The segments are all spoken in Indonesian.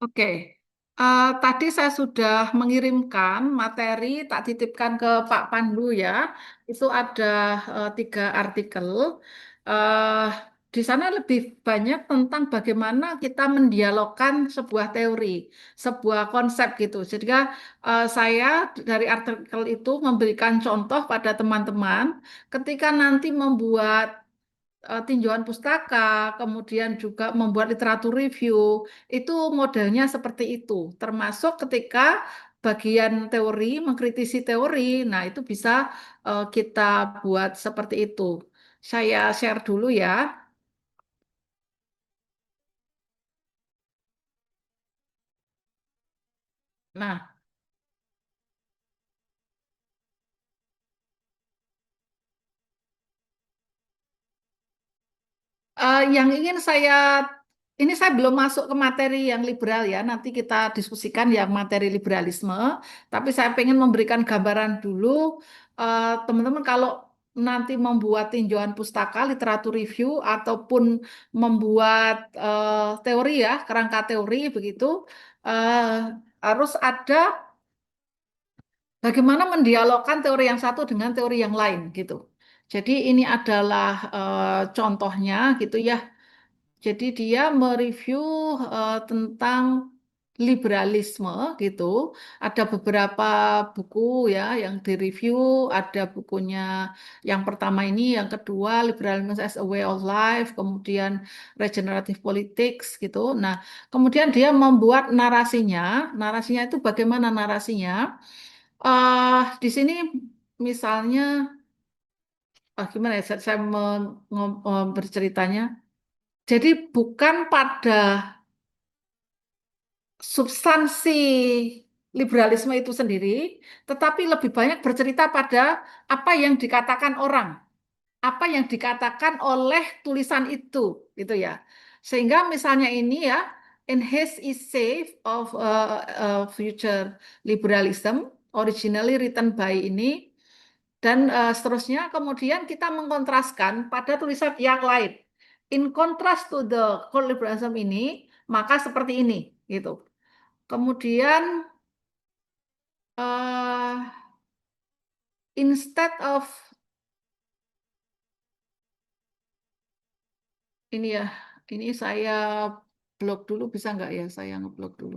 Oke. Tadi saya sudah mengirimkan materi, tak titipkan ke Pak Pandu ya. Itu ada 3 artikel. Eh, di sana lebih banyak tentang bagaimana kita mendialogkan sebuah teori, sebuah konsep gitu. Jadi saya dari artikel itu memberikan contoh pada teman-teman ketika nanti membuat tinjauan pustaka, kemudian juga membuat literatur review, itu modelnya seperti itu. Termasuk ketika bagian teori, mengkritisi teori, nah itu bisa kita buat seperti itu. Saya share dulu ya. Nah, yang ingin ini saya belum masuk ke materi yang liberal ya, nanti kita diskusikan yang materi liberalisme, tapi saya pengen memberikan gambaran dulu, teman-teman kalau nanti membuat tinjauan pustaka, literatur review, ataupun membuat teori ya, kerangka teori begitu, eh, harus ada bagaimana mendialogkan teori yang satu dengan teori yang lain gitu. Jadi ini adalah contohnya gitu ya. Jadi dia mereview tentang liberalisme gitu. Ada beberapa buku ya yang direview. Ada bukunya yang pertama ini, yang kedua Liberalism as a Way of Life, kemudian Regenerative Politics gitu. Nah, kemudian dia membuat narasinya. Narasinya itu bagaimana narasinya? Di sini misalnya, gimana ya? Saya berceritanya. Jadi bukan pada substansi liberalisme itu sendiri, tetapi lebih banyak bercerita pada apa yang dikatakan orang, apa yang dikatakan oleh tulisan itu, gitu ya. Sehingga misalnya ini ya, in his essay of future liberalism, originally written by ini, dan seterusnya, kemudian kita mengkontraskan pada tulisan yang lain. In contrast to the core liberalism ini, maka seperti ini, gitu. Kemudian eh instead of ini ya, ini saya blok dulu bisa nggak ya? Saya ngeblok dulu.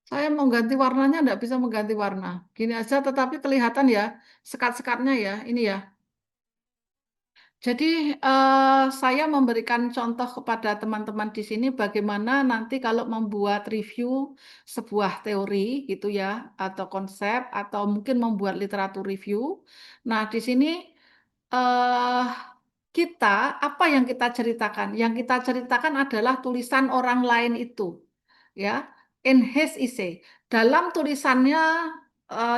Saya mau ganti warnanya nggak bisa mengganti warna. Gini aja, tetapi kelihatan ya sekat-sekatnya ya. Ini ya. Jadi saya memberikan contoh kepada teman-teman di sini bagaimana nanti kalau membuat review sebuah teori gitu ya, atau konsep, atau mungkin membuat literatur review. Nah, di sini eh kita, apa yang kita ceritakan? Yang kita ceritakan adalah tulisan orang lain itu, ya, in his essay. Dalam tulisannya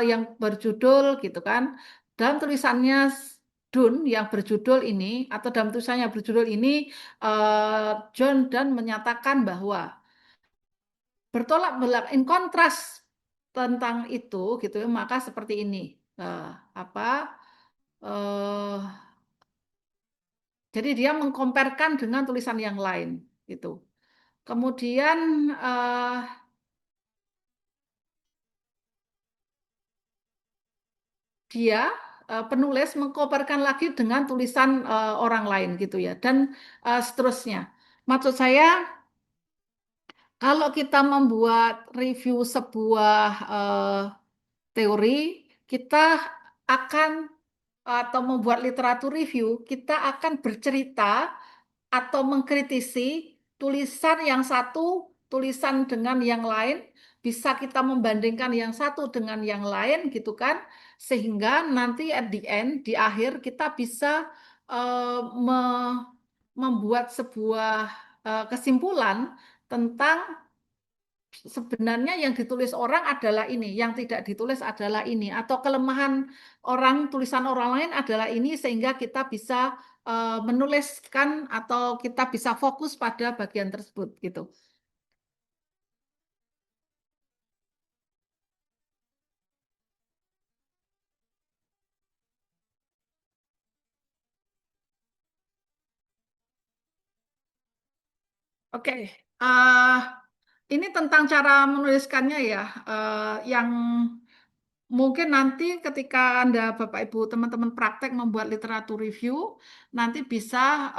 yang berjudul gitu kan, dalam tulisannya Dun yang berjudul ini, atau dalam tulisannya berjudul ini, John Donne menyatakan bahwa bertolak belakang, in kontras tentang itu, gitu ya, maka seperti ini. Eh, apa? eh Jadi dia mengkomparkan dengan tulisan yang lain gitu. Kemudian eh, dia penulis mengkomparkan lagi dengan tulisan orang lain gitu ya dan seterusnya. Maksud saya Kalau kita membuat review sebuah teori, kita akan atau membuat literatur review, kita akan bercerita atau mengkritisi tulisan yang satu, tulisan dengan yang lain, bisa kita membandingkan yang satu dengan yang lain gitu kan, sehingga nanti at the end, di akhir kita bisa membuat sebuah kesimpulan tentang sebenarnya yang ditulis orang adalah ini, yang tidak ditulis adalah ini, atau kelemahan orang, tulisan orang lain adalah ini, sehingga kita bisa menuliskan atau kita bisa fokus pada bagian tersebut gitu. Oke, eh, ini tentang cara menuliskannya ya, yang mungkin nanti ketika Anda, Bapak Ibu, teman-teman praktek membuat literatur review, nanti bisa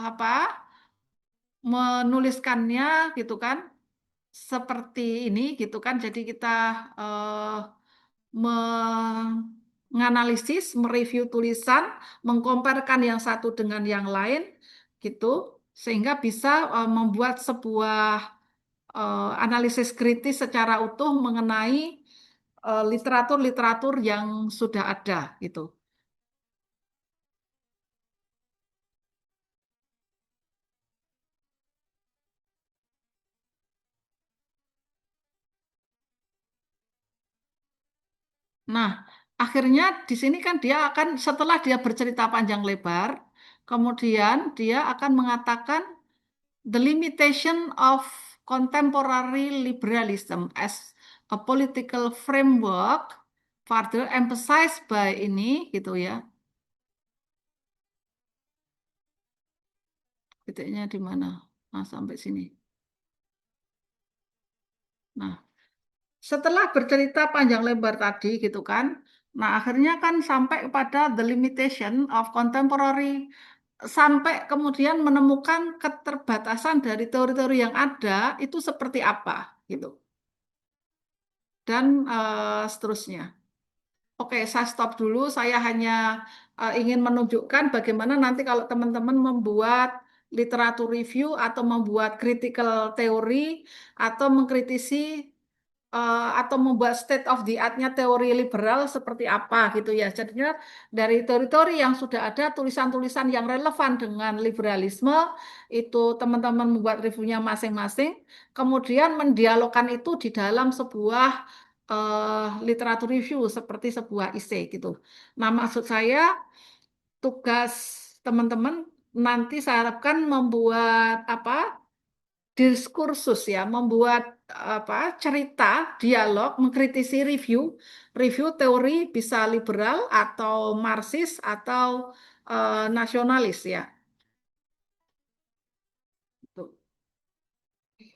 apa menuliskannya gitu kan, seperti ini gitu kan. Jadi kita eh, menganalisis, mereview tulisan, mengkomparkan yang satu dengan yang lain gitu, sehingga bisa membuat sebuah analisis kritis secara utuh mengenai literatur-literatur yang sudah ada gitu. Nah, akhirnya di sini kan dia akan setelah dia bercerita panjang lebar, kemudian dia akan mengatakan the limitation of contemporary liberalism as a political framework further emphasized by ini gitu ya. Titiknya di mana? Nah, sampai sini. Nah, setelah bercerita panjang lebar tadi gitu kan, nah akhirnya kan sampai kepada the limitation of contemporary, sampai kemudian menemukan keterbatasan dari teori-teori yang ada itu seperti apa gitu, dan seterusnya. Oke, saya stop dulu. Saya hanya ingin menunjukkan bagaimana nanti kalau teman-teman membuat literatur review atau membuat critical teori atau mengkritisi atau membuat state of the art-nya teori liberal seperti apa gitu ya. Jadinya dari teori-teori yang sudah ada, tulisan-tulisan yang relevan dengan liberalisme, itu teman-teman membuat reviewnya masing-masing, kemudian mendialogkan itu di dalam sebuah literatur review seperti sebuah essay gitu. Nah, maksud saya tugas teman-teman nanti saya harapkan membuat apa? Diskursus ya, membuat apa cerita, dialog, mengkritisi review, review teori bisa liberal atau Marxis atau nasionalis ya. Tuh.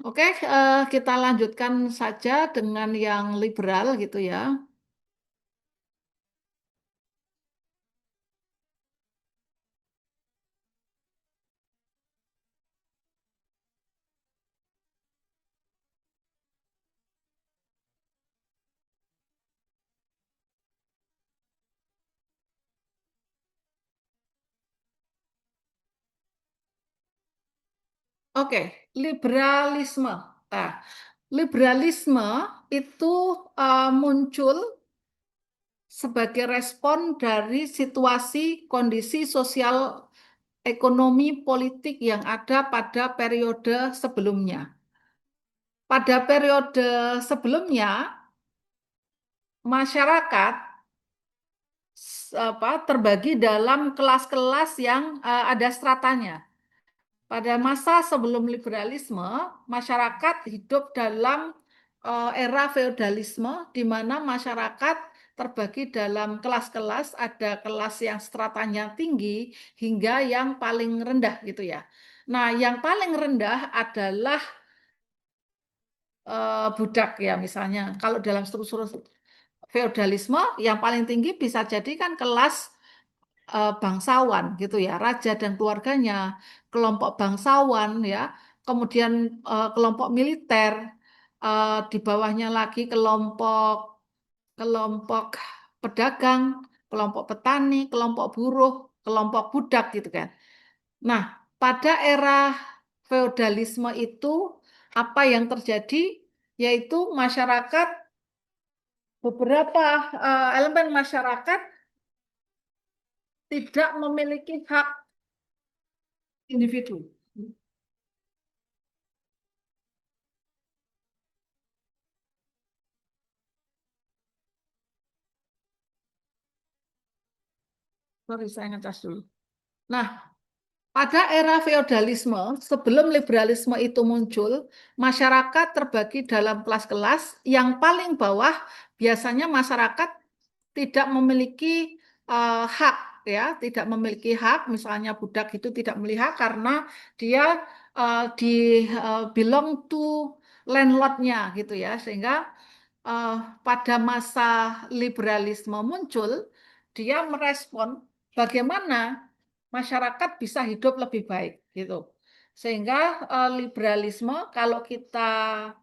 Oke, kita lanjutkan saja dengan yang liberal gitu ya. Oke, liberalisme. Nah, liberalisme itu muncul sebagai respon dari situasi kondisi sosial ekonomi politik yang ada pada periode sebelumnya. Pada periode sebelumnya, masyarakat terbagi dalam kelas-kelas yang ada stratanya. Pada masa sebelum liberalisme, masyarakat hidup dalam era feodalisme, di mana masyarakat terbagi dalam kelas-kelas, ada kelas yang stratanya tinggi hingga yang paling rendah gitu ya. Nah, yang paling rendah adalah budak ya misalnya. Kalau dalam struktur feodalisme, yang paling tinggi bisa jadi kan kelas bangsawan gitu ya, raja dan keluarganya, kelompok bangsawan ya. kemudian kelompok militer, di bawahnya lagi kelompok kelompok pedagang, kelompok petani, kelompok buruh, kelompok budak gitu kan. Nah, pada era feodalisme itu apa yang terjadi? Yaitu masyarakat, beberapa elemen masyarakat tidak memiliki hak individu. Sorry, saya ngecas dulu. Nah, pada era feodalisme, sebelum liberalisme itu muncul, masyarakat terbagi dalam kelas-kelas. Yang paling bawah biasanya masyarakat tidak memiliki hak, ya, tidak memiliki hak. Misalnya budak itu tidak melihat karena dia di belong to landlordnya gitu ya, sehingga eh, pada masa liberalisme muncul, dia merespon bagaimana masyarakat bisa hidup lebih baik gitu. Sehingga liberalisme kalau kita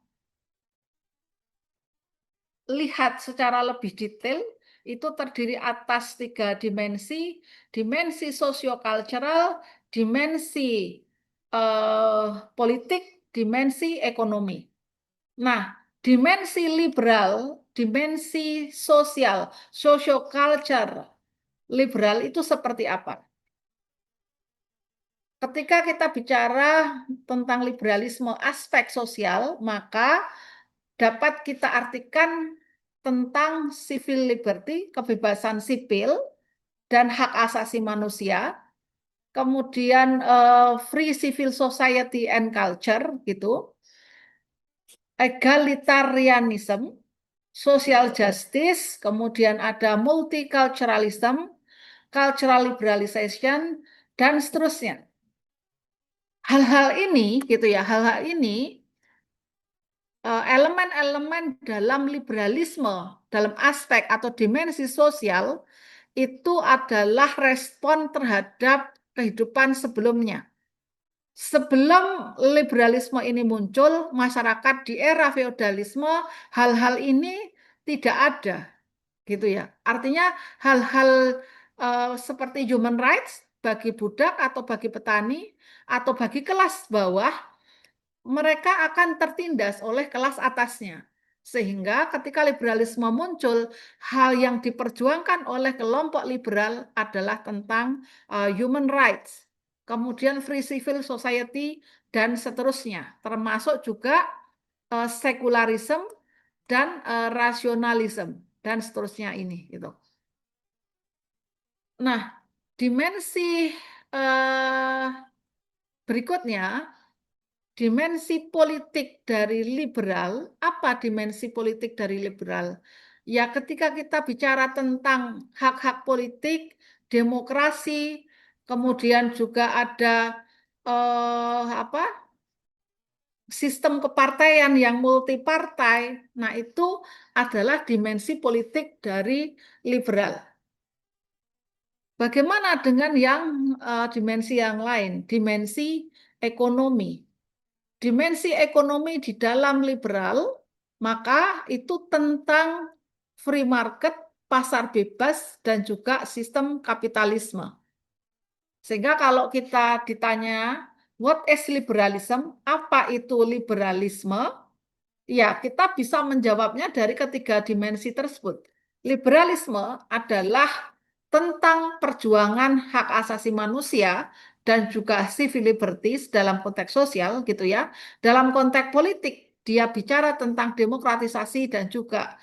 lihat secara lebih detail itu terdiri atas tiga dimensi, dimensi sosiokultural, dimensi eh, politik, dimensi ekonomi. Nah, dimensi liberal, dimensi sosial, social culture liberal itu seperti apa? Ketika kita bicara tentang liberalisme aspek sosial, maka dapat kita artikan tentang civil liberty, kebebasan sipil dan hak asasi manusia, kemudian free civil society and culture gitu, egalitarianism, social justice, kemudian ada multiculturalism, cultural liberalization, dan seterusnya. Hal-hal ini gitu ya, hal-hal ini elemen-elemen dalam liberalisme dalam aspek atau dimensi sosial itu adalah respon terhadap kehidupan sebelumnya. Sebelum liberalisme ini muncul, masyarakat di era feodalisme hal-hal ini tidak ada, gitu ya. Artinya hal-hal seperti human rights bagi budak atau bagi petani atau bagi kelas bawah mereka akan tertindas oleh kelas atasnya. Sehingga ketika liberalisme muncul, hal yang diperjuangkan oleh kelompok liberal adalah tentang human rights, kemudian free civil society, dan seterusnya. Termasuk juga sekularisme dan rasionalisme, dan seterusnya ini. Gitu. Nah, dimensi eh, berikutnya, dimensi politik dari liberal, apa dimensi politik dari liberal? Ya, ketika kita bicara tentang hak-hak politik, demokrasi, kemudian juga ada apa? Sistem kepartaian yang multipartai. Nah, itu adalah dimensi politik dari liberal. Bagaimana dengan yang dimensi yang lain? Dimensi ekonomi. Dimensi ekonomi di dalam liberal, maka itu tentang free market, pasar bebas, dan juga sistem kapitalisme. Sehingga kalau kita ditanya, what is liberalism? Apa itu liberalisme? Ya, kita bisa menjawabnya dari ketiga dimensi tersebut. Liberalisme adalah tentang perjuangan hak asasi manusia dan juga civil liberties dalam konteks sosial gitu ya. Dalam konteks politik dia bicara tentang demokratisasi dan juga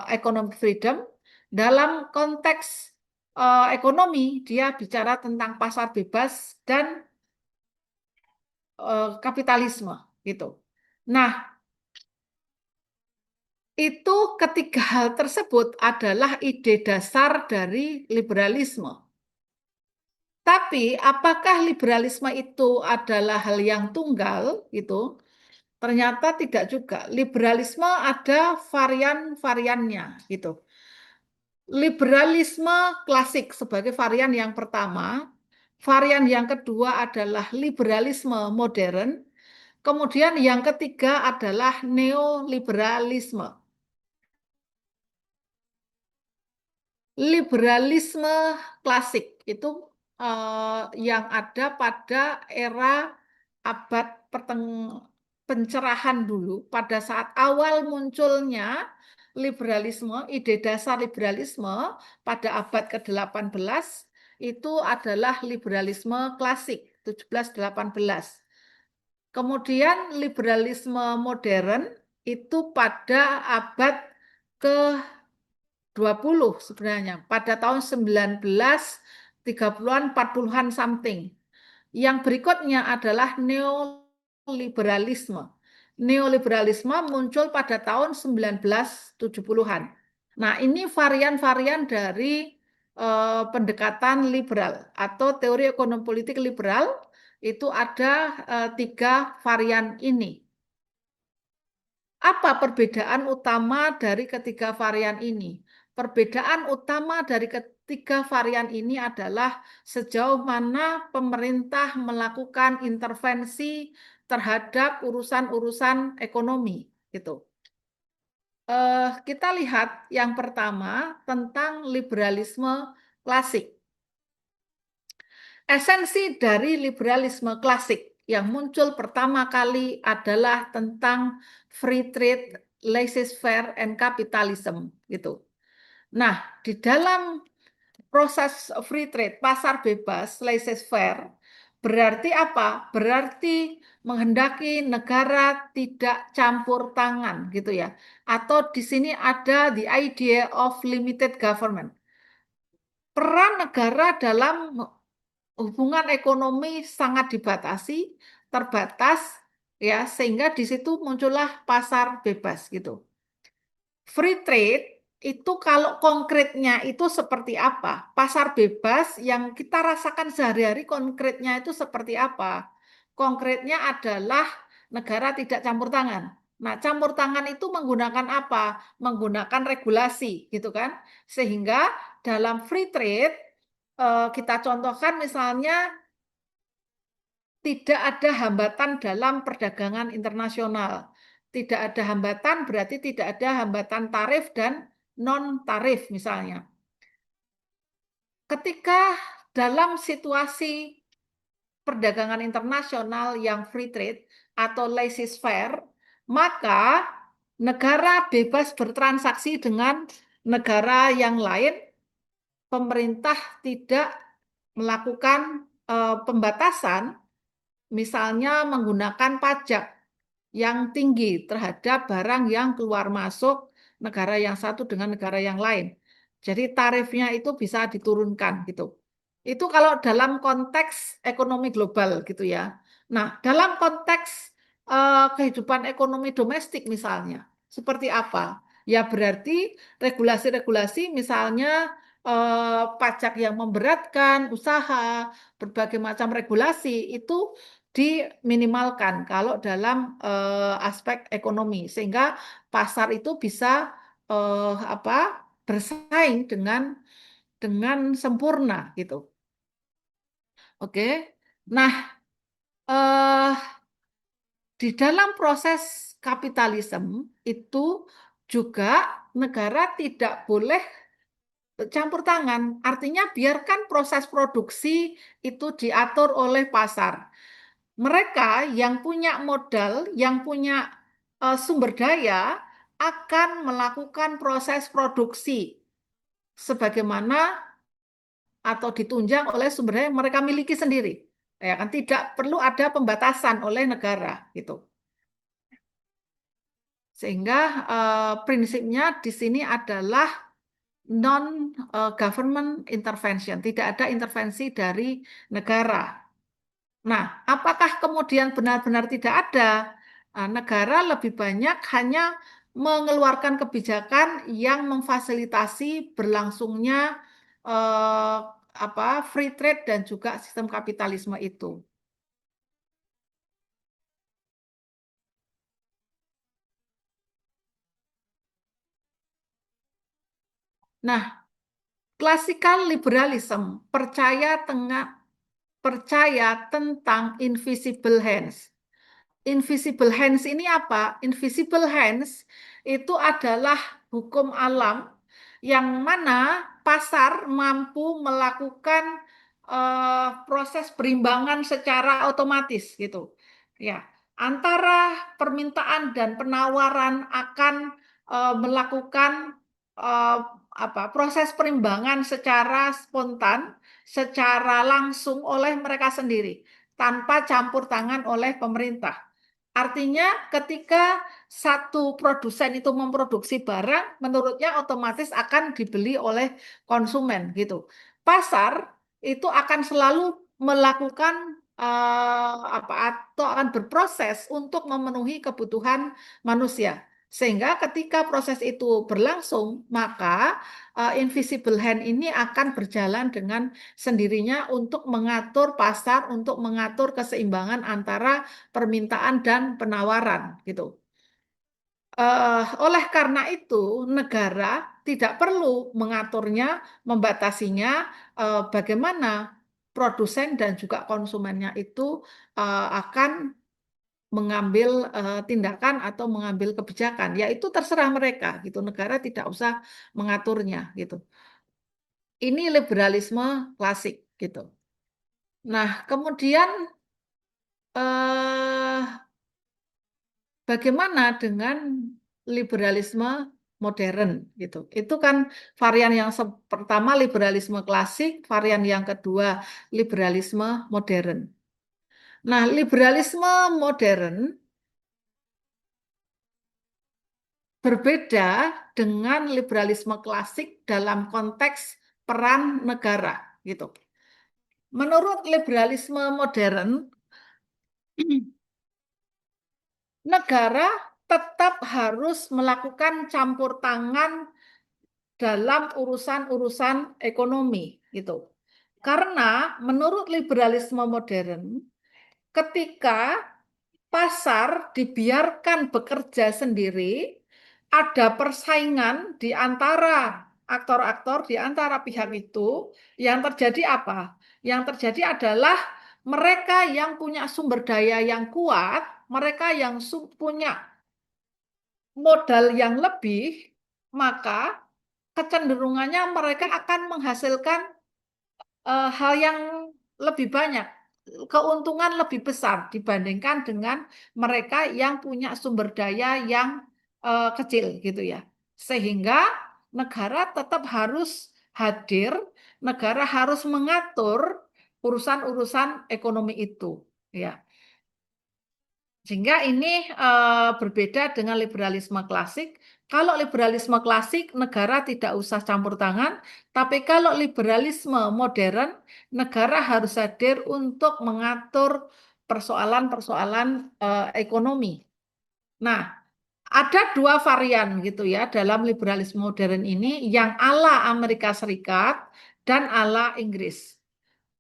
economic freedom. Dalam konteks ekonomi dia bicara tentang pasar bebas dan kapitalisme gitu. Nah, itu ketiga hal tersebut adalah ide dasar dari liberalisme. Tapi apakah liberalisme itu adalah hal yang tunggal gitu? Ternyata tidak juga. Liberalisme ada varian-variannya gitu. Liberalisme klasik sebagai varian yang pertama, varian yang kedua adalah liberalisme modern, Kemudian yang ketiga adalah neoliberalisme. Liberalisme klasik itu yang ada pada era abad pencerahan dulu, pada saat awal munculnya liberalisme, ide dasar liberalisme pada abad ke-18 itu adalah liberalisme klasik 17-18. Kemudian liberalisme modern itu pada abad ke 20 sebenarnya, pada tahun 1930-an, 40-an something. Yang berikutnya adalah neoliberalisme. Neoliberalisme muncul pada tahun 1970-an. Nah, ini varian-varian dari pendekatan liberal atau teori ekonomi politik liberal itu ada tiga varian ini. Apa perbedaan utama dari ketiga varian ini? Perbedaan utama dari ketiga varian ini adalah sejauh mana pemerintah melakukan intervensi terhadap urusan-urusan ekonomi, gitu. Kita lihat yang pertama tentang liberalisme klasik. Esensi dari liberalisme klasik yang muncul pertama kali adalah tentang free trade, laissez-faire, and capitalism, gitu. Nah, di dalam proses free trade, pasar bebas, laissez-faire, berarti apa? Berarti menghendaki negara tidak campur tangan, gitu ya. Atau di sini ada the idea of limited government. Peran negara dalam hubungan ekonomi sangat dibatasi, terbatas, ya, sehingga di situ muncullah pasar bebas, gitu. Free trade itu kalau konkretnya itu seperti apa? Pasar bebas yang kita rasakan sehari-hari konkretnya itu seperti apa? Konkretnya adalah negara tidak campur tangan. Nah, campur tangan itu menggunakan apa? Menggunakan regulasi, gitu kan? Sehingga dalam free trade kita contohkan misalnya tidak ada hambatan dalam perdagangan internasional. Tidak ada hambatan berarti tidak ada hambatan tarif dan non-tarif misalnya. Ketika dalam situasi perdagangan internasional yang free trade atau laissez-faire, maka negara bebas bertransaksi dengan negara yang lain, pemerintah tidak melakukan pembatasan, misalnya menggunakan pajak yang tinggi terhadap barang yang keluar masuk negara yang satu dengan negara yang lain. Jadi tarifnya itu bisa diturunkan gitu. Itu kalau dalam konteks ekonomi global gitu ya. Nah, dalam konteks kehidupan ekonomi domestik misalnya, seperti apa? Ya berarti regulasi-regulasi misalnya pajak yang memberatkan usaha, berbagai macam regulasi itu diminimalkan kalau dalam aspek ekonomi sehingga pasar itu bisa apa bersaing dengan sempurna gitu. Oke. Nah, eh, di dalam proses kapitalisme itu juga negara tidak boleh campur tangan. Artinya biarkan proses produksi itu diatur oleh pasar. Mereka yang punya modal, yang punya sumber daya akan melakukan proses produksi sebagaimana atau ditunjang oleh sumber daya yang mereka miliki sendiri. Ya kan tidak perlu ada pembatasan oleh negara gitu. Sehingga prinsipnya di sini adalah non government intervention, tidak ada intervensi dari negara. Nah, apakah kemudian benar-benar tidak ada? Negara lebih banyak hanya mengeluarkan kebijakan yang memfasilitasi berlangsungnya eh, free trade dan juga sistem kapitalisme itu. Nah, klasikal liberalism percaya tentang invisible hands. invisible hands ini apa? Invisible hands itu adalah hukum alam yang mana pasar mampu melakukan proses perimbangan secara otomatis gitu. Ya, antara permintaan dan penawaran akan melakukan eh, proses perimbangan secara spontan, secara langsung oleh mereka sendiri tanpa campur tangan oleh pemerintah. Artinya ketika satu produsen itu memproduksi barang, menurutnya otomatis akan dibeli oleh konsumen gitu. Pasar itu akan selalu melakukan atau akan berproses untuk memenuhi kebutuhan manusia. Sehingga ketika proses itu berlangsung, maka invisible hand ini akan berjalan dengan sendirinya untuk mengatur pasar, untuk mengatur keseimbangan antara permintaan dan penawaran gitu. Oleh karena itu, negara tidak perlu mengaturnya, membatasinya, bagaimana produsen dan juga konsumennya itu akan mengambil tindakan atau mengambil kebijakan. Yaitu terserah mereka gitu. Negara tidak usah mengaturnya gitu. Ini liberalisme klasik gitu. Nah, kemudian eh, bagaimana dengan liberalisme modern gitu? Itu kan varian yang pertama liberalisme klasik, varian yang kedua liberalisme modern. Nah, liberalisme modern berbeda dengan liberalisme klasik dalam konteks peran negara gitu. Menurut liberalisme modern, negara tetap harus melakukan campur tangan dalam urusan-urusan ekonomi gitu. Karena menurut liberalisme modern, ketika pasar dibiarkan bekerja sendiri, ada persaingan di antara aktor-aktor, di antara pihak itu, yang terjadi apa? Yang terjadi adalah mereka yang punya sumber daya yang kuat, mereka yang punya modal yang lebih, maka kecenderungannya mereka akan menghasilkan hal yang lebih banyak, keuntungan lebih besar dibandingkan dengan mereka yang punya sumber daya yang kecil gitu ya. Sehingga negara tetap harus hadir, negara harus mengatur urusan-urusan ekonomi itu, ya. Sehingga ini berbeda dengan liberalisme klasik. Kalau liberalisme klasik, negara tidak usah campur tangan, tapi kalau liberalisme modern, negara harus hadir untuk mengatur persoalan-persoalan ekonomi. Nah, ada dua varian gitu ya dalam liberalisme modern ini, yang ala Amerika Serikat dan ala Inggris.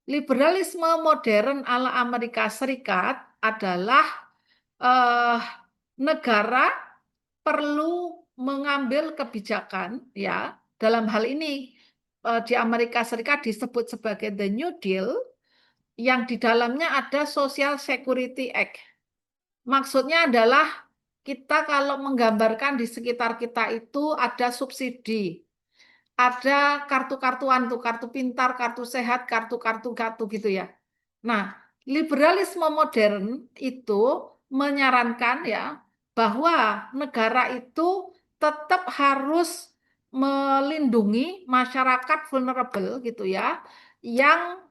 Liberalisme modern ala Amerika Serikat adalah eh, negara perlu mengambil kebijakan ya. Dalam hal ini di Amerika Serikat disebut sebagai the New Deal, yang di dalamnya ada Social Security Act. Maksudnya adalah kita kalau menggambarkan di sekitar kita itu ada subsidi, ada kartu-kartuan tuh, kartu pintar, kartu sehat, kartu-kartu gitu ya. Nah, liberalisme modern itu menyarankan ya bahwa negara itu tetap harus melindungi masyarakat vulnerable gitu ya, yang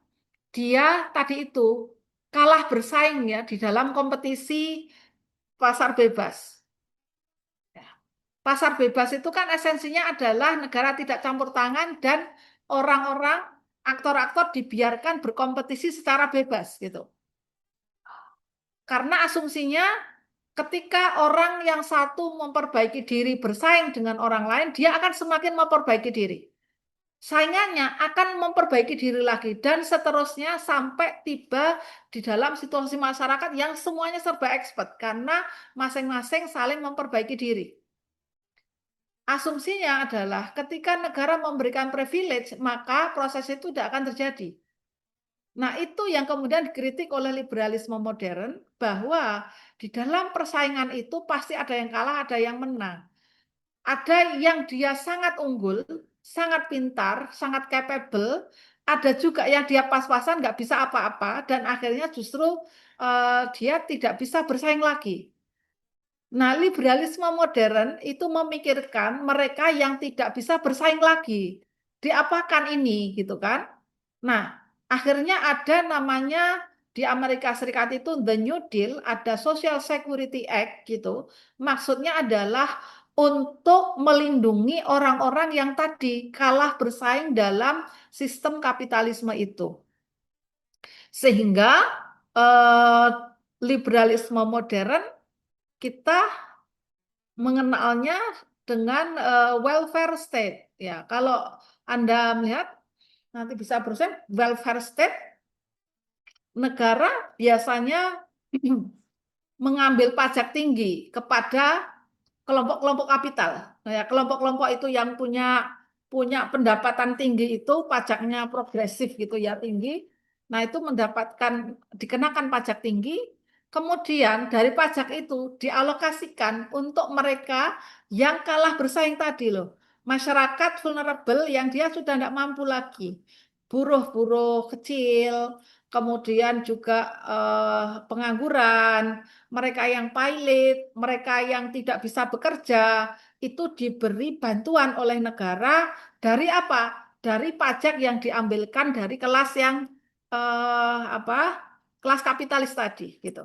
dia tadi itu kalah bersaing ya di dalam kompetisi pasar bebas. Ya. Pasar bebas itu kan esensinya adalah negara tidak campur tangan dan orang-orang, aktor-aktor dibiarkan berkompetisi secara bebas gitu. Karena asumsinya ketika orang yang satu memperbaiki diri bersaing dengan orang lain, dia akan semakin memperbaiki diri. Saingannya akan memperbaiki diri lagi dan seterusnya sampai tiba di dalam situasi masyarakat yang semuanya serba expert karena masing-masing saling memperbaiki diri. Asumsinya adalah ketika negara memberikan privilege, maka proses itu tidak akan terjadi. Nah, itu yang kemudian dikritik oleh liberalisme modern, bahwa di dalam persaingan itu pasti ada yang kalah, ada yang menang. Ada yang dia sangat unggul, sangat pintar, sangat capable, ada juga yang dia pas-pasan nggak bisa apa-apa, dan akhirnya justru dia tidak bisa bersaing lagi. Nah, liberalisme modern itu memikirkan mereka yang tidak bisa bersaing lagi. Diapakan ini, gitu kan? Nah, akhirnya ada namanya di Amerika Serikat itu The New Deal, ada Social Security Act gitu. Maksudnya adalah untuk melindungi orang-orang yang tadi kalah bersaing dalam sistem kapitalisme itu. Sehingga eh, liberalisme modern kita mengenalnya dengan welfare state. Ya, kalau Anda melihat nanti bisa berusaha welfare state, negara biasanya mengambil pajak tinggi kepada kelompok-kelompok kapital. Nah, ya, kelompok-kelompok itu yang punya punya pendapatan tinggi itu pajaknya progresif gitu ya, tinggi. Nah, itu mendapatkan dikenakan pajak tinggi. Kemudian dari pajak itu dialokasikan untuk mereka yang kalah bersaing tadi loh. Masyarakat vulnerable yang dia sudah tidak mampu lagi. Buruh-buruh kecil, kemudian juga pengangguran, mereka yang pilot, mereka yang tidak bisa bekerja, itu diberi bantuan oleh negara dari apa? Dari pajak yang diambilkan dari kelas yang apa? Kelas kapitalis tadi, gitu.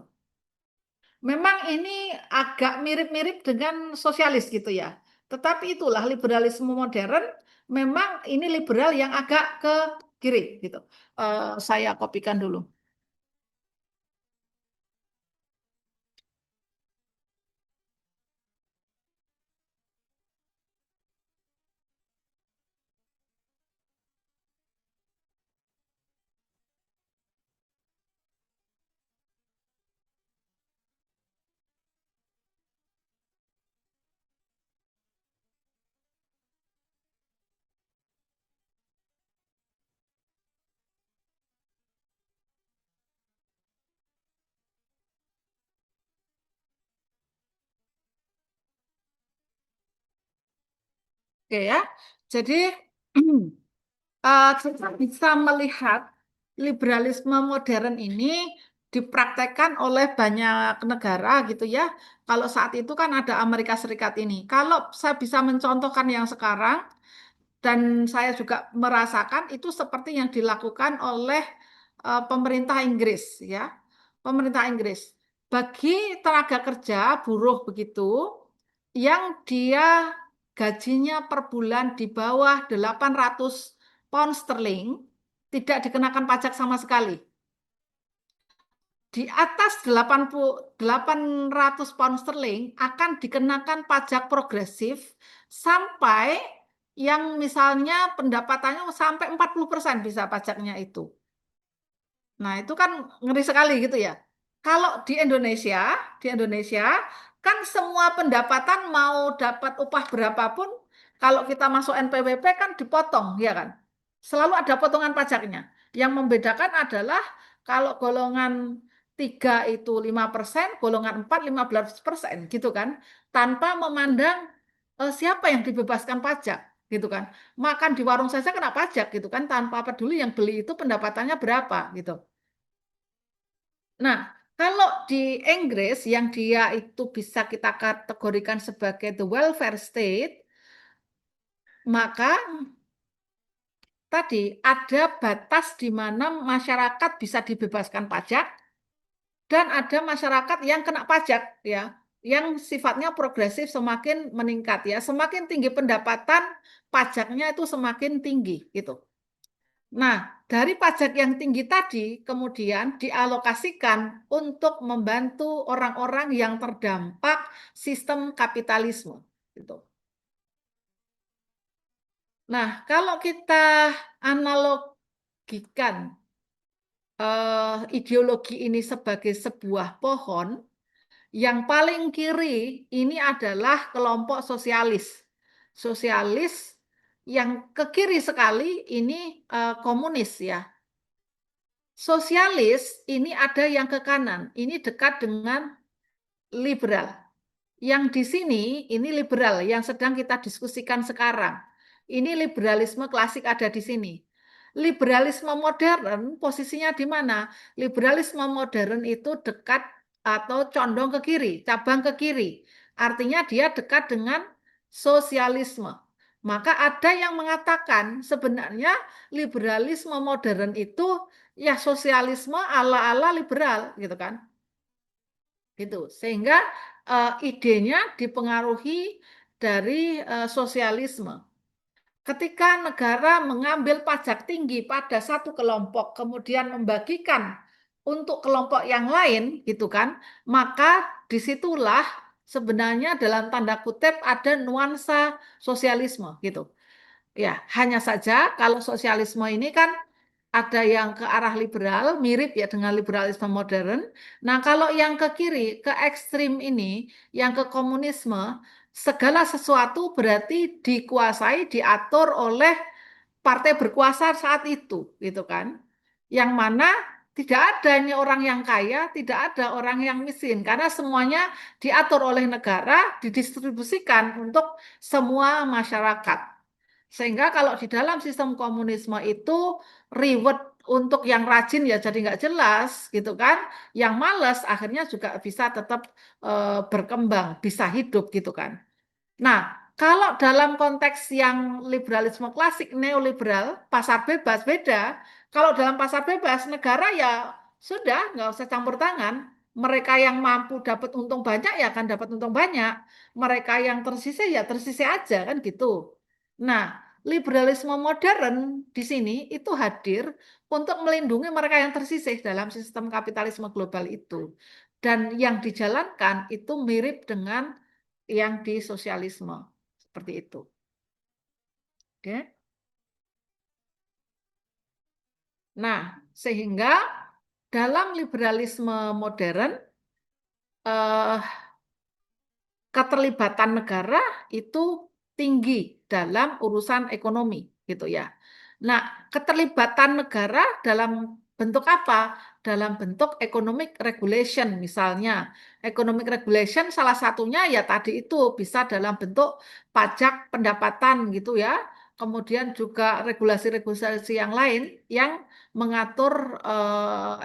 Memang ini agak mirip-mirip dengan sosialis gitu ya. Tetapi itulah liberalisme modern, memang ini liberal yang agak ke kiri gitu. Saya kopikan dulu. Oke ya. Jadi kita bisa melihat liberalisme modern ini dipraktekkan oleh banyak negara gitu ya. Kalau saat itu kan ada Amerika Serikat ini. Kalau saya bisa mencontohkan yang sekarang, dan saya juga merasakan itu seperti yang dilakukan oleh pemerintah Inggris ya. Pemerintah Inggris. Bagi tenaga kerja buruh begitu, yang dia gajinya per bulan di bawah 800 pound sterling, tidak dikenakan pajak sama sekali. Di atas 800 pound sterling akan dikenakan pajak progresif sampai yang misalnya pendapatannya sampai 40% bisa pajaknya itu. Nah, itu kan ngeri sekali gitu ya. Kalau di Indonesia kan semua pendapatan mau dapat upah berapapun, kalau kita masuk NPWP kan dipotong, ya kan? Selalu ada potongan pajaknya. Yang membedakan adalah kalau golongan 3 itu 5%, golongan 4 15% gitu kan. Tanpa memandang siapa yang dibebaskan pajak gitu kan. Makan di warung saja kena pajak gitu kan, tanpa peduli yang beli itu pendapatannya berapa gitu. Nah, kalau di Inggris yang dia itu bisa kita kategorikan sebagai the welfare state, maka tadi ada batas di mana masyarakat bisa dibebaskan pajak dan ada masyarakat yang kena pajak ya, yang sifatnya progresif semakin meningkat ya, semakin tinggi pendapatan pajaknya itu semakin tinggi gitu. Nah, dari pajak yang tinggi tadi kemudian dialokasikan untuk membantu orang-orang yang terdampak sistem kapitalisme. Gitu. Nah, kalau kita analogikan ideologi ini sebagai sebuah pohon, yang paling kiri ini adalah kelompok sosialis. Sosialis yang ke kiri sekali ini komunis ya. Sosialis ini ada yang ke kanan, ini dekat dengan liberal. Yang di sini ini liberal yang sedang kita diskusikan sekarang. Ini liberalisme klasik ada di sini. Liberalisme modern posisinya di mana? Liberalisme modern itu dekat atau condong ke kiri, cabang ke kiri. Artinya dia dekat dengan sosialisme. Maka ada yang mengatakan sebenarnya liberalisme modern itu ya sosialisme ala-ala liberal gitu kan. Gitu. Sehingga idenya dipengaruhi dari sosialisme. Ketika negara mengambil pajak tinggi pada satu kelompok, kemudian membagikan untuk kelompok yang lain, gitu kan, maka disitulah sebenarnya dalam tanda kutip ada nuansa sosialisme, gitu. Ya, hanya saja kalau sosialisme ini kan ada yang ke arah liberal, mirip ya dengan liberalisme modern. Nah, kalau yang ke kiri, ke ekstrim ini, yang ke komunisme, segala sesuatu berarti dikuasai, diatur oleh partai berkuasa saat itu, gitu kan? Yang mana tidak ada ini orang yang kaya, tidak ada orang yang miskin, karena semuanya diatur oleh negara, didistribusikan untuk semua masyarakat. Sehingga kalau di dalam sistem komunisme itu reward untuk yang rajin ya jadi nggak jelas gitu kan. Yang malas akhirnya juga bisa tetap berkembang, bisa hidup gitu kan. Nah, kalau dalam konteks yang liberalisme klasik, neoliberal, pasar bebas beda. Kalau dalam pasar bebas, negara ya sudah nggak usah campur tangan. Mereka yang mampu dapat untung banyak ya akan dapat untung banyak. Mereka yang tersisih ya tersisih aja kan gitu. Nah, liberalisme modern di sini itu hadir untuk melindungi mereka yang tersisih dalam sistem kapitalisme global itu. Dan yang dijalankan itu mirip dengan yang di sosialisme seperti itu. Oke. Nah, sehingga dalam liberalisme modern eh, keterlibatan negara itu tinggi dalam urusan ekonomi gitu ya. Nah, keterlibatan negara dalam bentuk apa? Dalam bentuk economic regulation misalnya. Economic regulation salah satunya ya tadi itu bisa dalam bentuk pajak pendapatan gitu ya. Kemudian juga regulasi-regulasi yang lain yang mengatur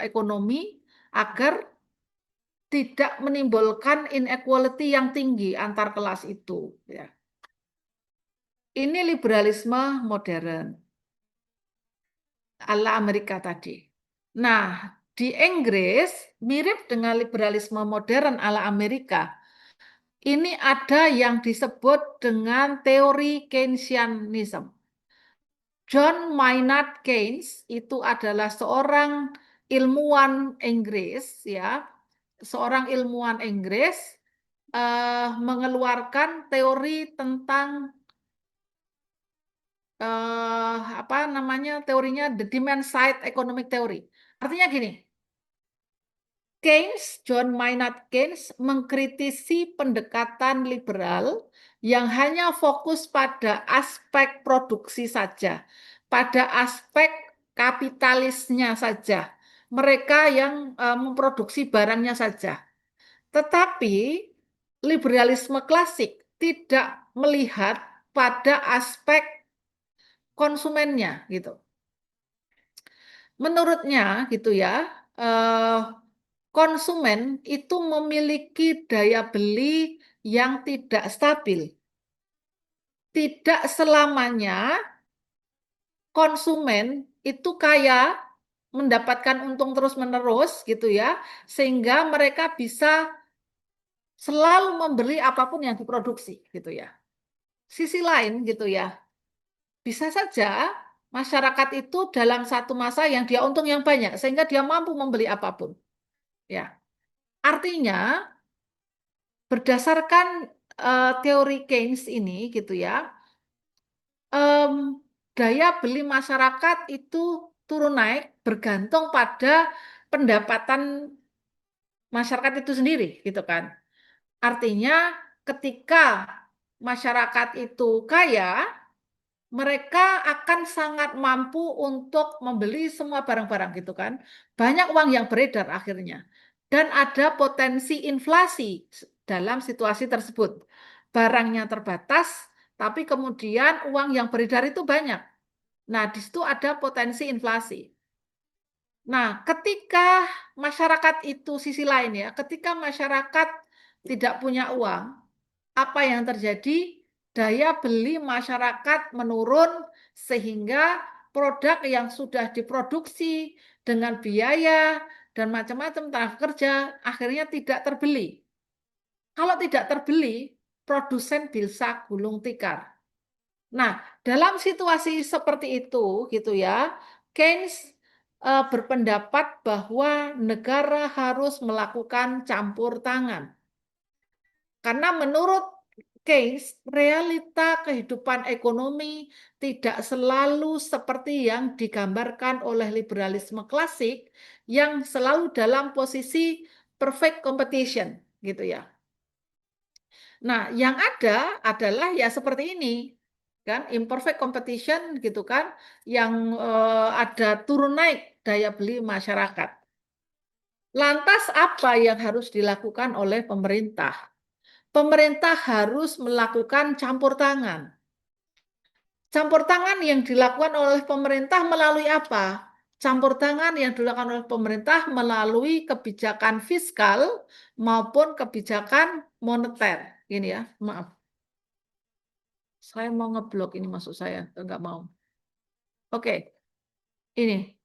ekonomi agar tidak menimbulkan inequality yang tinggi antar kelas itu. Ya. Ini liberalisme modern ala Amerika tadi. Nah, di Inggris mirip dengan liberalisme modern ala Amerika. Ini ada yang disebut dengan teori Keynesianism. John Maynard Keynes itu adalah seorang ilmuwan Inggris, ya, seorang ilmuwan Inggris mengeluarkan teori tentang apa namanya teorinya the demand side economic theory. Artinya gini, John Maynard Keynes mengkritisi pendekatan liberal yang hanya fokus pada aspek produksi saja, pada aspek kapitalisnya saja. Mereka yang memproduksi barangnya saja. Tetapi liberalisme klasik tidak melihat pada aspek konsumennya gitu. Menurutnya gitu ya, eh, konsumen itu memiliki daya beli yang tidak stabil. Tidak selamanya konsumen itu kaya mendapatkan untung terus-menerus gitu ya, sehingga mereka bisa selalu membeli apapun yang diproduksi gitu ya. Sisi lain gitu ya, bisa saja masyarakat itu dalam satu masa yang dia untung yang banyak sehingga dia mampu membeli apapun. Ya, artinya berdasarkan teori Keynes ini gitu ya, em, daya beli masyarakat itu turun naik bergantung pada pendapatan masyarakat itu sendiri gitu kan. Artinya ketika masyarakat itu kaya, mereka akan sangat mampu untuk membeli semua barang-barang gitu kan. Banyak uang yang beredar akhirnya. Dan ada potensi inflasi dalam situasi tersebut. Barangnya terbatas, tapi kemudian uang yang beredar itu banyak. Nah, di situ ada potensi inflasi. Nah, ketika masyarakat itu sisi lain ya, ketika masyarakat tidak punya uang, apa yang terjadi? Daya beli masyarakat menurun sehingga produk yang sudah diproduksi dengan biaya dan macam-macam tenaga kerja akhirnya tidak terbeli. Kalau tidak terbeli, produsen bisa gulung tikar. Nah, dalam situasi seperti itu gitu ya, Keynes berpendapat bahwa negara harus melakukan campur tangan. Karena menurut Keynes, realita kehidupan ekonomi tidak selalu seperti yang digambarkan oleh liberalisme klasik yang selalu dalam posisi perfect competition gitu ya. Nah, yang ada adalah ya seperti ini kan imperfect competition gitu kan yang ada turun naik daya beli masyarakat. Lantas apa yang harus dilakukan oleh pemerintah? Pemerintah harus melakukan campur tangan. Campur tangan yang dilakukan oleh pemerintah melalui apa? Campur tangan yang dilakukan oleh pemerintah melalui kebijakan fiskal maupun kebijakan moneter. Ini ya, maaf. Saya mau ngeblok ini maksud saya, enggak mau. Oke, ini.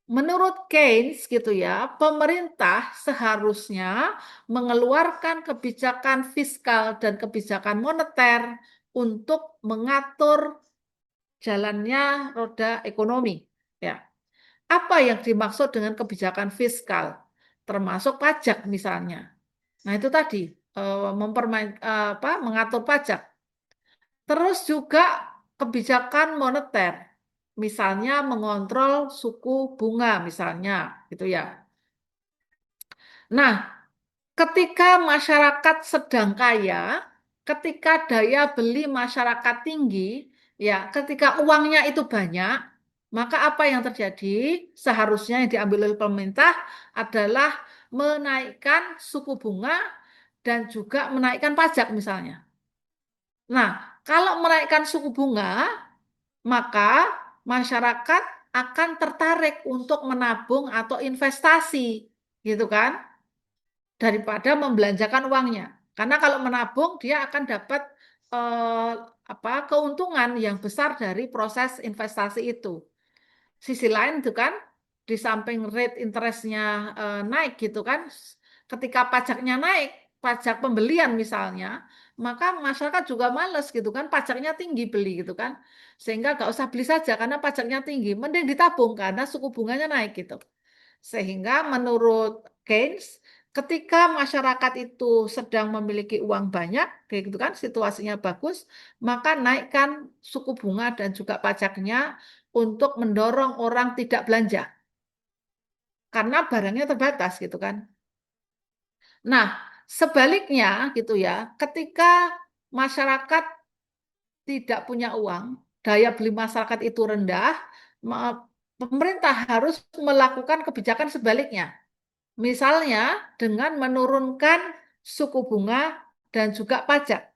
Menurut Keynes gitu ya, pemerintah seharusnya mengeluarkan kebijakan fiskal dan kebijakan moneter untuk mengatur jalannya roda ekonomi. Ya, apa yang dimaksud dengan kebijakan fiskal? Termasuk pajak misalnya. Nah, itu tadi mengatur pajak. Terus juga kebijakan moneter, misalnya mengontrol suku bunga misalnya, gitu ya. Nah, ketika masyarakat sedang kaya, ketika daya beli masyarakat tinggi, ya, ketika uangnya itu banyak, maka apa yang terjadi? Seharusnya yang diambil oleh pemerintah adalah menaikkan suku bunga dan juga menaikkan pajak misalnya. Nah, kalau menaikkan suku bunga, maka masyarakat akan tertarik untuk menabung atau investasi, gitu kan? Daripada membelanjakan uangnya. Karena kalau menabung dia akan dapat eh, keuntungan yang besar dari proses investasi itu. Sisi lain itu kan di samping rate interestnya naik gitu kan, ketika pajaknya naik, pajak pembelian misalnya, maka masyarakat juga males gitu kan, pajaknya tinggi beli gitu kan, sehingga nggak usah beli saja karena pajaknya tinggi, mending ditabung karena suku bunganya naik gitu. Sehingga menurut Keynes, ketika masyarakat itu sedang memiliki uang banyak, kayak gitu kan, situasinya bagus, maka naikkan suku bunga dan juga pajaknya untuk mendorong orang tidak belanja. Karena barangnya terbatas gitu kan. Nah, sebaliknya gitu ya, ketika masyarakat tidak punya uang, daya beli masyarakat itu rendah, pemerintah harus melakukan kebijakan sebaliknya. Misalnya dengan menurunkan suku bunga dan juga pajak.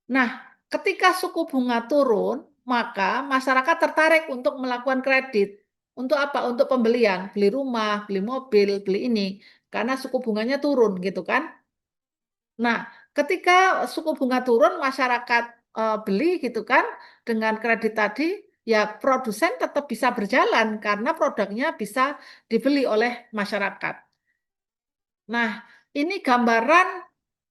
Nah, ketika suku bunga turun, maka masyarakat tertarik untuk melakukan kredit. Untuk apa? Untuk pembelian, beli rumah, beli mobil, beli ini. Karena suku bunganya turun gitu kan. Nah, ketika suku bunga turun, masyarakat beli gitu kan dengan kredit tadi, ya produsen tetap bisa berjalan karena produknya bisa dibeli oleh masyarakat. Nah, ini gambaran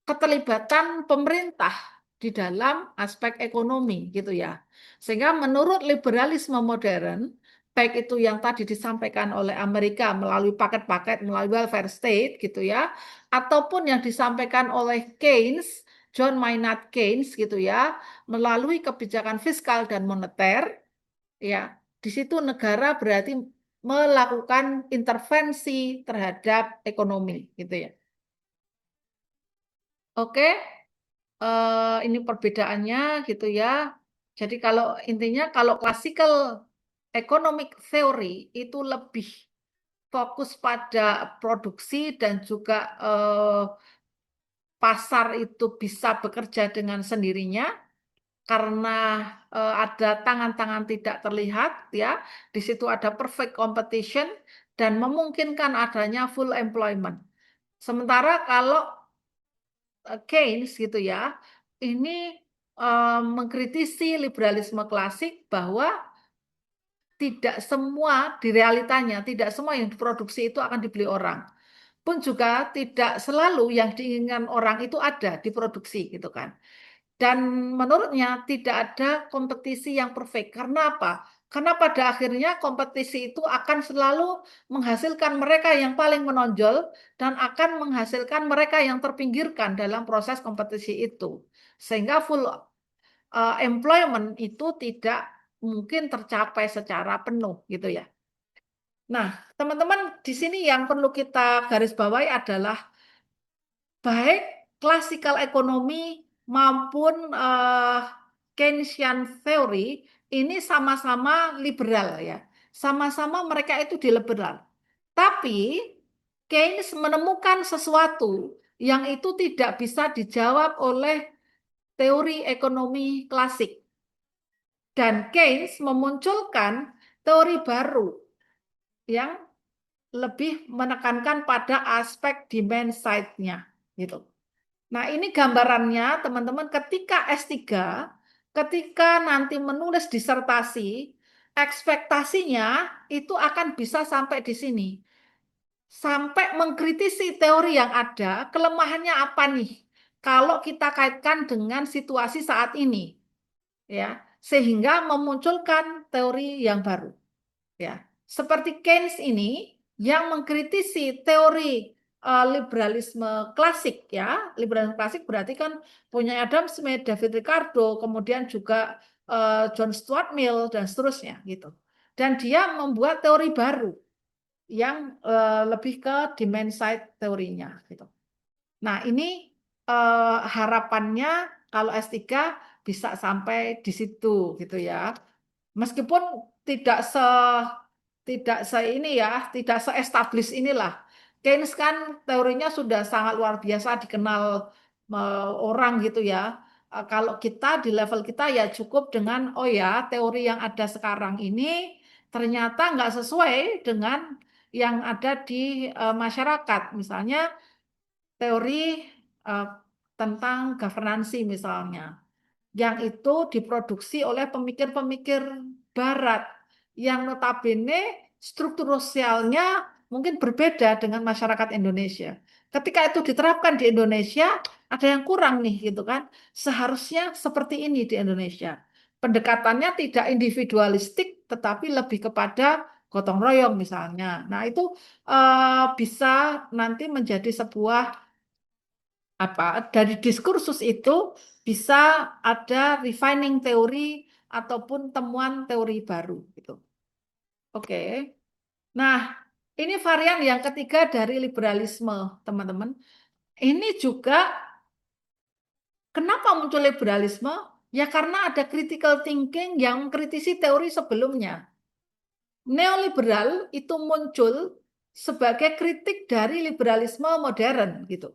keterlibatan pemerintah di dalam aspek ekonomi gitu ya. Sehingga menurut liberalisme modern, baik itu yang tadi disampaikan oleh Amerika melalui paket-paket, melalui welfare state gitu ya, ataupun yang disampaikan oleh Keynes, John Maynard Keynes gitu ya, melalui kebijakan fiskal dan moneter, ya, di situ negara berarti melakukan intervensi terhadap ekonomi gitu ya. Oke, ini perbedaannya gitu ya. Jadi kalau intinya kalau classical economic theory itu lebih fokus pada produksi dan juga pasar itu bisa bekerja dengan sendirinya karena ada tangan-tangan tidak terlihat ya. Di situ ada perfect competition dan memungkinkan adanya full employment. Sementara kalau Keynes gitu ya, ini mengkritisi liberalisme klasik bahwa tidak semua di realitanya, tidak semua yang diproduksi itu akan dibeli orang. Pun juga tidak selalu yang diinginkan orang itu ada diproduksi gitu kan. Dan menurutnya tidak ada kompetisi yang perfect. Karena apa? Karena pada akhirnya kompetisi itu akan selalu menghasilkan mereka yang paling menonjol dan akan menghasilkan mereka yang terpinggirkan dalam proses kompetisi itu. Sehingga full employment itu tidak mungkin tercapai secara penuh gitu ya. Nah, teman-teman di sini yang perlu kita garis bawahi adalah baik classical ekonomi maupun Keynesian theory ini sama-sama liberal ya. Sama-sama mereka itu di liberal. Tapi Keynes menemukan sesuatu yang itu tidak bisa dijawab oleh teori ekonomi klasik. Dan Keynes memunculkan teori baru yang lebih menekankan pada aspek demand side-nya gitu. Nah, ini gambarannya teman-teman ketika S3, ketika nanti menulis disertasi, ekspektasinya itu akan bisa sampai di sini. Sampai mengkritisi teori yang ada, kelemahannya apa nih? Kalau kita kaitkan dengan situasi saat ini, ya, sehingga memunculkan teori yang baru. Ya, seperti Keynes ini yang mengkritisi teori liberalisme klasik ya. Liberalisme klasik berarti kan punya Adam Smith, David Ricardo, kemudian juga John Stuart Mill dan seterusnya gitu. Dan dia membuat teori baru yang lebih ke demand side teorinya gitu. Nah, ini harapannya kalau S3 bisa sampai di situ gitu ya. Meskipun tidak se ini ya, tidak se-establish inilah. Keynes kan teorinya sudah sangat luar biasa dikenal orang gitu ya. Kalau kita di level kita ya cukup dengan oh ya teori yang ada sekarang ini ternyata nggak sesuai dengan yang ada di masyarakat. Misalnya teori eh, tentang governansi misalnya yang itu diproduksi oleh pemikir-pemikir Barat yang notabene struktur sosialnya mungkin berbeda dengan masyarakat Indonesia. Ketika itu diterapkan di Indonesia, ada yang kurang nih gitu kan. Seharusnya seperti ini di Indonesia. Pendekatannya tidak individualistik, tetapi lebih kepada gotong royong misalnya. Nah itu bisa nanti menjadi sebuah apa dari diskursus itu bisa ada refining teori ataupun temuan teori baru gitu. Oke. Nah, ini varian yang ketiga dari liberalisme, teman-teman. Ini juga kenapa muncul liberalisme? Ya karena ada critical thinking yang mengkritisi teori sebelumnya. Neoliberal itu muncul sebagai kritik dari liberalisme modern gitu.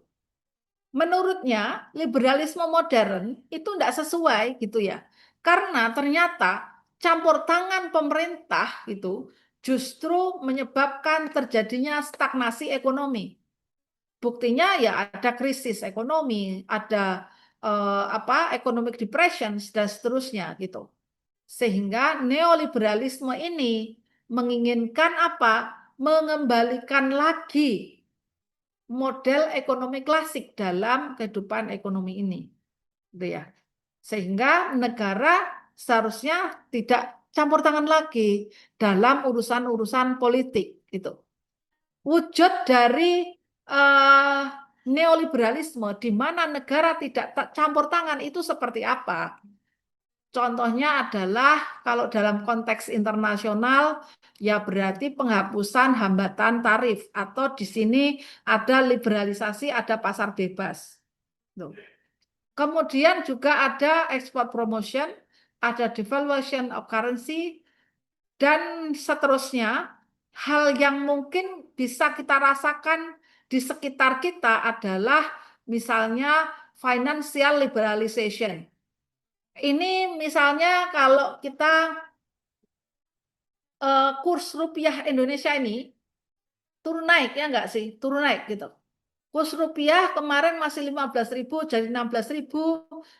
Menurutnya liberalisme modern itu tidak sesuai gitu ya. Karena ternyata campur tangan pemerintah itu justru menyebabkan terjadinya stagnasi ekonomi. Buktinya ya ada krisis ekonomi, ada economic depression dan seterusnya gitu. Sehingga neoliberalisme ini menginginkan apa? Mengembalikan lagi model ekonomi klasik dalam kehidupan ekonomi ini, gitu ya. Sehingga negara seharusnya tidak campur tangan lagi dalam urusan-urusan politik, gitu. Wujud dari eh, neoliberalisme di mana negara tidak campur tangan itu seperti apa? Contohnya adalah kalau dalam konteks internasional ya berarti penghapusan hambatan tarif atau di sini ada liberalisasi, ada pasar bebas. Tuh. Kemudian juga ada export promotion ada devaluation of currency, dan seterusnya. Hal yang mungkin bisa kita rasakan di sekitar kita adalah misalnya financial liberalization. Ini misalnya kalau kita kurs rupiah Indonesia ini turun naik ya enggak sih? Turun naik gitu. Kurs rupiah kemarin masih 15.000 jadi 16.000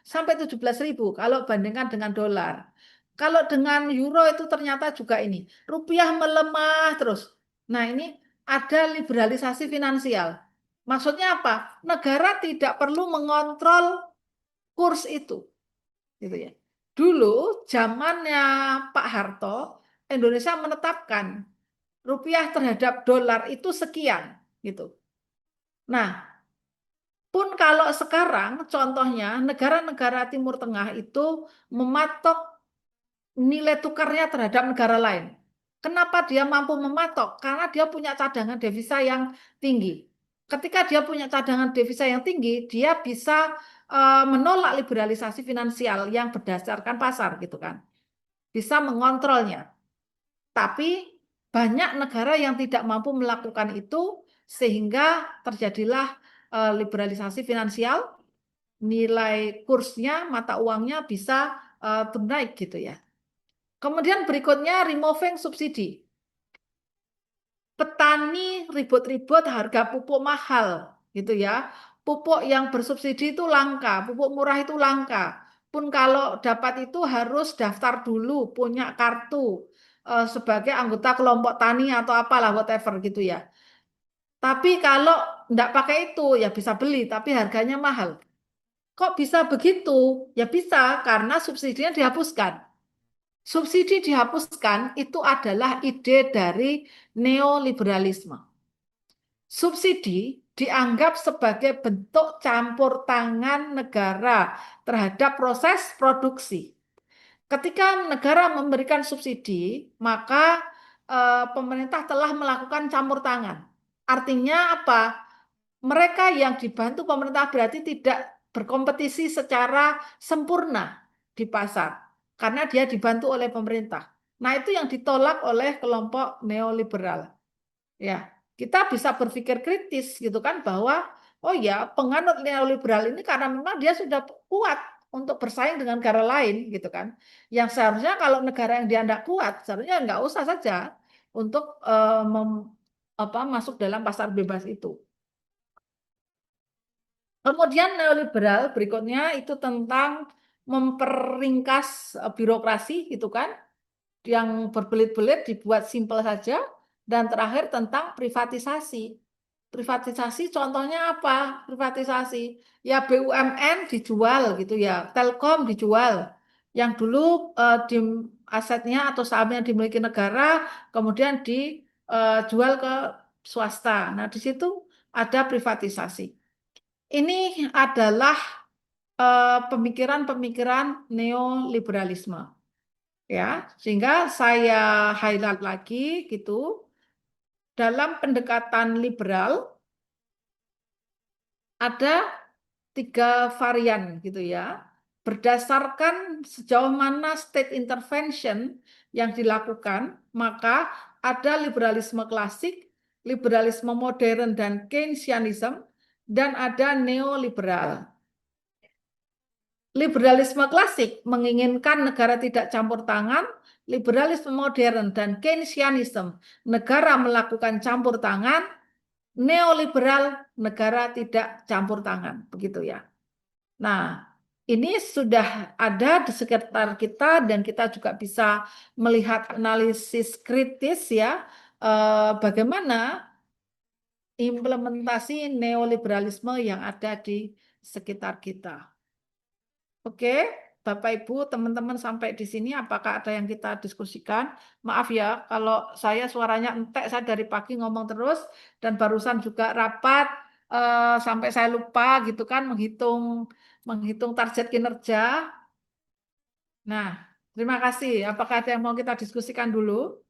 sampai 17.000 kalau bandingkan dengan dolar. Kalau dengan euro itu ternyata juga ini. Rupiah melemah terus. Nah, ini ada liberalisasi finansial. Maksudnya apa? Negara tidak perlu mengontrol kurs itu, gitu ya. Dulu zamannya Pak Harto, Indonesia menetapkan rupiah terhadap dolar itu sekian, gitu. Nah, pun kalau sekarang contohnya negara-negara Timur Tengah itu mematok nilai tukarnya terhadap negara lain. Kenapa dia mampu mematok? Karena dia punya cadangan devisa yang tinggi. Ketika dia punya cadangan devisa yang tinggi, dia bisa menolak liberalisasi finansial yang berdasarkan pasar gitu kan. Bisa mengontrolnya. Tapi banyak negara yang tidak mampu melakukan itu sehingga terjadilah liberalisasi finansial, nilai kursnya, mata uangnya bisa naik gitu ya. Kemudian berikutnya removing subsidi. Petani ribut-ribut harga pupuk mahal gitu ya. Pupuk yang bersubsidi itu langka, pupuk murah itu langka. Pun kalau dapat itu harus daftar dulu, punya kartu sebagai anggota kelompok tani atau apalah whatever gitu ya. Tapi kalau enggak pakai itu ya bisa beli, tapi harganya mahal. Kok bisa begitu? Ya bisa karena subsidinya dihapuskan. Subsidi dihapuskan itu adalah ide dari neoliberalisme. Subsidi dianggap sebagai bentuk campur tangan negara terhadap proses produksi. Ketika negara memberikan subsidi, maka pemerintah telah melakukan campur tangan. Artinya apa? Mereka yang dibantu pemerintah berarti tidak berkompetisi secara sempurna di pasar karena dia dibantu oleh pemerintah. Nah, itu yang ditolak oleh kelompok neoliberal. Ya, kita bisa berpikir kritis gitu kan bahwa oh ya, penganut neoliberal ini karena memang dia sudah kuat untuk bersaing dengan negara lain gitu kan. Yang seharusnya kalau negara yang dia tidak kuat, seharusnya nggak usah saja untuk masuk dalam pasar bebas itu. Kemudian neoliberal berikutnya itu tentang memperingkas birokrasi gitu kan, yang berbelit-belit dibuat simpel saja, dan terakhir tentang privatisasi. Privatisasi contohnya apa? Privatisasi ya BUMN dijual gitu ya, Telkom dijual, yang dulu di asetnya atau sahamnya dimiliki negara, kemudian dijual ke swasta. Nah, di situ ada privatisasi. Ini adalah pemikiran-pemikiran neoliberalisme, ya. Sehingga saya highlight lagi gitu, dalam pendekatan liberal ada 3 varian gitu ya. Berdasarkan sejauh mana state intervention yang dilakukan, maka ada liberalisme klasik, liberalisme modern dan Keynesianism, dan ada neoliberal. Liberalisme klasik menginginkan negara tidak campur tangan, liberalisme modern dan Keynesianism negara melakukan campur tangan, neoliberal negara tidak campur tangan, begitu ya. Nah, ini sudah ada di sekitar kita dan kita juga bisa melihat analisis kritis ya, bagaimana implementasi neoliberalisme yang ada di sekitar kita. Oke, Bapak Ibu, teman-teman sampai di sini apakah ada yang kita diskusikan? Maaf ya, kalau saya suaranya entek, saya dari pagi ngomong terus dan barusan juga rapat sampai saya lupa gitu kan menghitung target kinerja. Nah, terima kasih. Apakah ada yang mau kita diskusikan dulu?